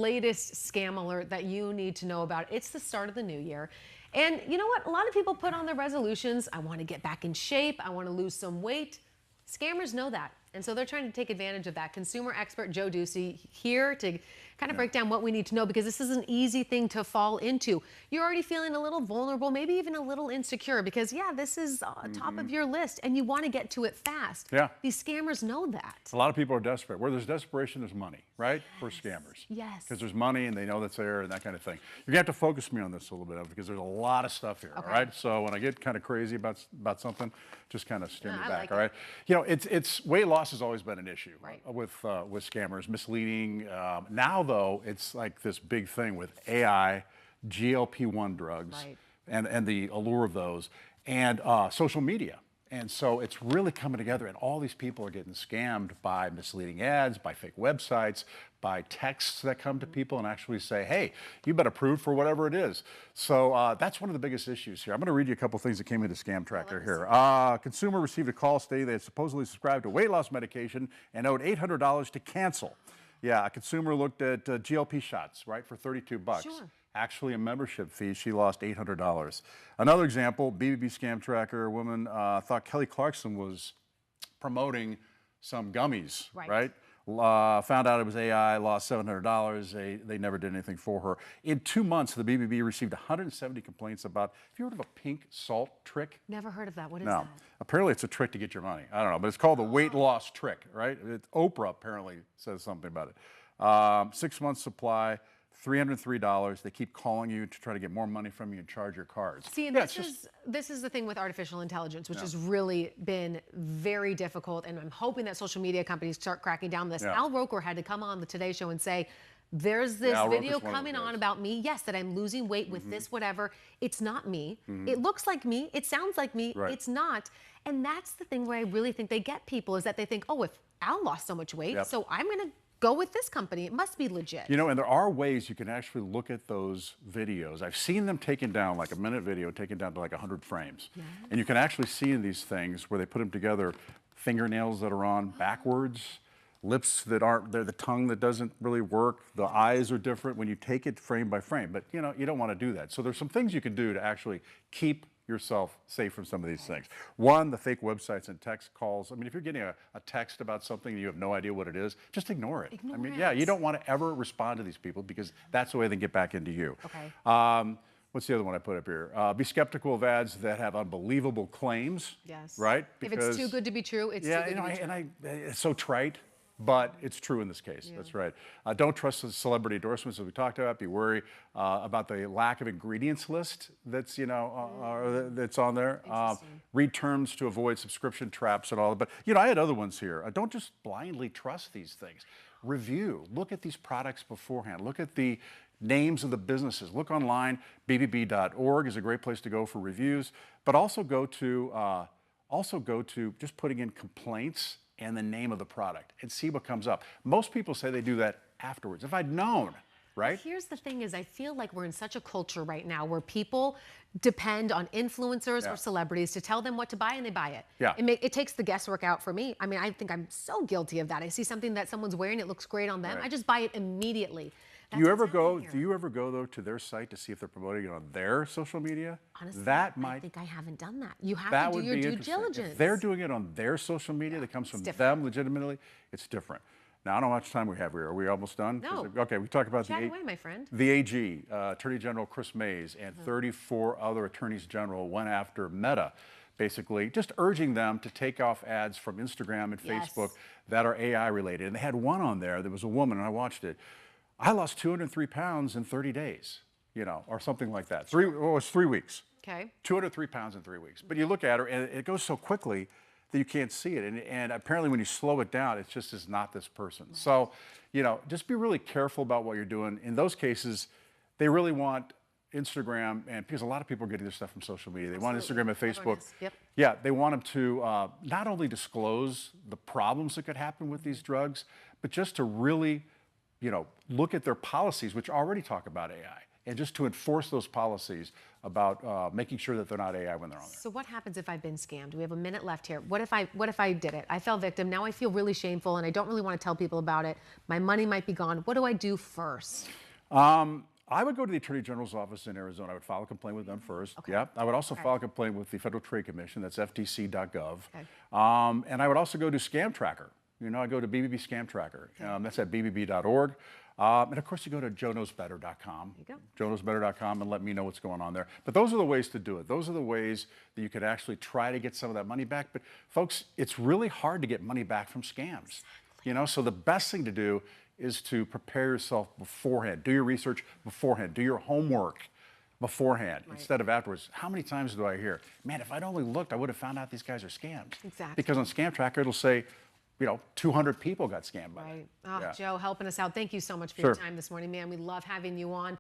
Latest scam alert that you need to know about. It's the start of the new year. And you know what? A lot of people put on their resolutions. I want to get back in shape. I want to lose some weight. Scammers know that. And so they're trying to take advantage of that. Consumer expert Joe Ducey here to kind of break down what we need to know, because this is an easy thing to fall into. You're already feeling a little vulnerable, maybe even a little insecure, because this is top of your list and you want to get to it fast. Yeah. These scammers know that. A lot of people are desperate. Where there's desperation, there's money, right? For scammers. Yes. Because there's money and they know that's there and that kind of thing. You're gonna have to focus me on this a little bit, because there's a lot of stuff here, all right? So when I get kind of crazy about something, just kind of steer me back, all right? You know, it's weight loss has always been an issue with scammers, misleading. Now though, it's like this big thing with AI, GLP-1 drugs, and the allure of those, and social media. And so it's really coming together, and all these people are getting scammed by misleading ads, by fake websites, by texts that come to people and actually say, hey, you've been approved for whatever it is. So that's one of the biggest issues here. I'm gonna read you a couple things that came into Scam Tracker here. Consumer received a call stating they had supposedly subscribed to weight loss medication and owed $800 to cancel. Yeah, a consumer looked at GLP shots, right, for 32 bucks. Sure. Actually a membership fee. She lost $800. Another example, BBB Scam Tracker, a woman thought Kelly Clarkson was promoting some gummies, right? Found out it was AI, lost $700. They never did anything for her. In 2 months, the BBB received 170 complaints about, have you heard of a pink salt trick? Never heard of that. What is that? Apparently it's a trick to get your money. I don't know, but it's called the weight loss trick, right? Oprah apparently says something about it. 6 months supply, $303. They keep calling you to try to get more money from you and charge your cards. See, and this is the thing with artificial intelligence, which has really been very difficult. And I'm hoping that social media companies start cracking down on this. Al Roker had to come on the Today Show and say, there's this video coming on about me, yes, that I'm losing weight with this, whatever. It's not me. It looks like me. It sounds like me. It's not. And that's the thing where I really think they get people, is that they think, oh, if Al lost so much weight, so I'm going to go with this company. It must be legit. You know, and there are ways you can actually look at those videos. I've seen them taken down, like a minute video, taken down to like 100 frames. And you can actually see in these things where they put them together, fingernails that are on backwards, lips that aren't, they're the tongue that doesn't really work, the eyes are different when you take it frame by frame. But you know, you don't want to do that. So there's some things you can do to actually keep yourself safe from some of these things. One, the fake websites and text calls. I mean, if you're getting a text about something and you have no idea what it is, just ignore it. I mean, you don't want to ever respond to these people, because that's the way they get back into you. What's the other one I put up here? Be skeptical of ads that have unbelievable claims. Right? Because, if it's too good to be true, it's too good to be true. It's so trite. But it's true in this case. That's right. Don't trust the celebrity endorsements that we talked about. Be worried about the lack of ingredients list that's that's on there. Read terms to avoid subscription traps and all. But I had other ones here. Don't just blindly trust these things. Review. Look at these products beforehand. Look at the names of the businesses. Look online. BBB.org is a great place to go for reviews. But also go to just putting in complaints and the name of the product and see what comes up. Most people say they do that afterwards. If I'd known, right? Here's the thing is, I feel like we're in such a culture right now where people depend on influencers or celebrities to tell them what to buy, and they buy it. It takes the guesswork out for me. I mean, I think I'm so guilty of that. I see something that someone's wearing, it looks great on them. I just buy it immediately. Do you ever go though to their site to see if they're promoting it on their social media? Honestly, I think I haven't done that. You have to do your due diligence. If they're doing it on their social media that comes from them legitimately, it's different. Now, I don't know how much time we have here. Are we almost done? No. Okay, we talked about Chat away, my friend. The AG, Attorney General Chris Mays, and 34 other attorneys general went after Meta, basically just urging them to take off ads from Instagram and Facebook that are AI related. And they had one on there. There was a woman, and I watched it. I lost 203 pounds in 30 days, or something like that. It was 3 weeks. 203 pounds in 3 weeks. But you look at her, and it goes so quickly that you can't see it. And apparently when you slow it down, it just is not this person. So, just be really careful about what you're doing. In those cases, they really want Instagram, and because a lot of people are getting this stuff from social media. They want Instagram and Facebook. Yeah, they want them to not only disclose the problems that could happen with these drugs, but just to really look at their policies, which already talk about AI, and just to enforce those policies about making sure that they're not AI when they're on there. So what happens if I've been scammed? We have a minute left here. What if I did it? I fell victim. Now I feel really shameful and I don't really want to tell people about it. My money might be gone. What do I do first? I would go to the Attorney General's office in Arizona. I would file a complaint with them first. Okay. Yeah. I would also file a complaint with the Federal Trade Commission. That's ftc.gov. Okay. And I would also go to Scam Tracker. I go to BBB Scam Tracker. That's at bbb.org. And of course, you go to joeknowsbetter.com. joeknowsbetter.com and let me know what's going on there. But those are the ways to do it. Those are the ways that you could actually try to get some of that money back. But folks, it's really hard to get money back from scams. So the best thing to do is to prepare yourself beforehand. Do your research beforehand. Do your homework beforehand instead of afterwards. How many times do I hear, man, if I'd only looked, I would have found out these guys are scams. Exactly. Because on Scam Tracker, it'll say, 200 people got scammed by it. Right. Oh, Yeah. Joe, helping us out. Thank you so much for your time this morning, man. We love having you on.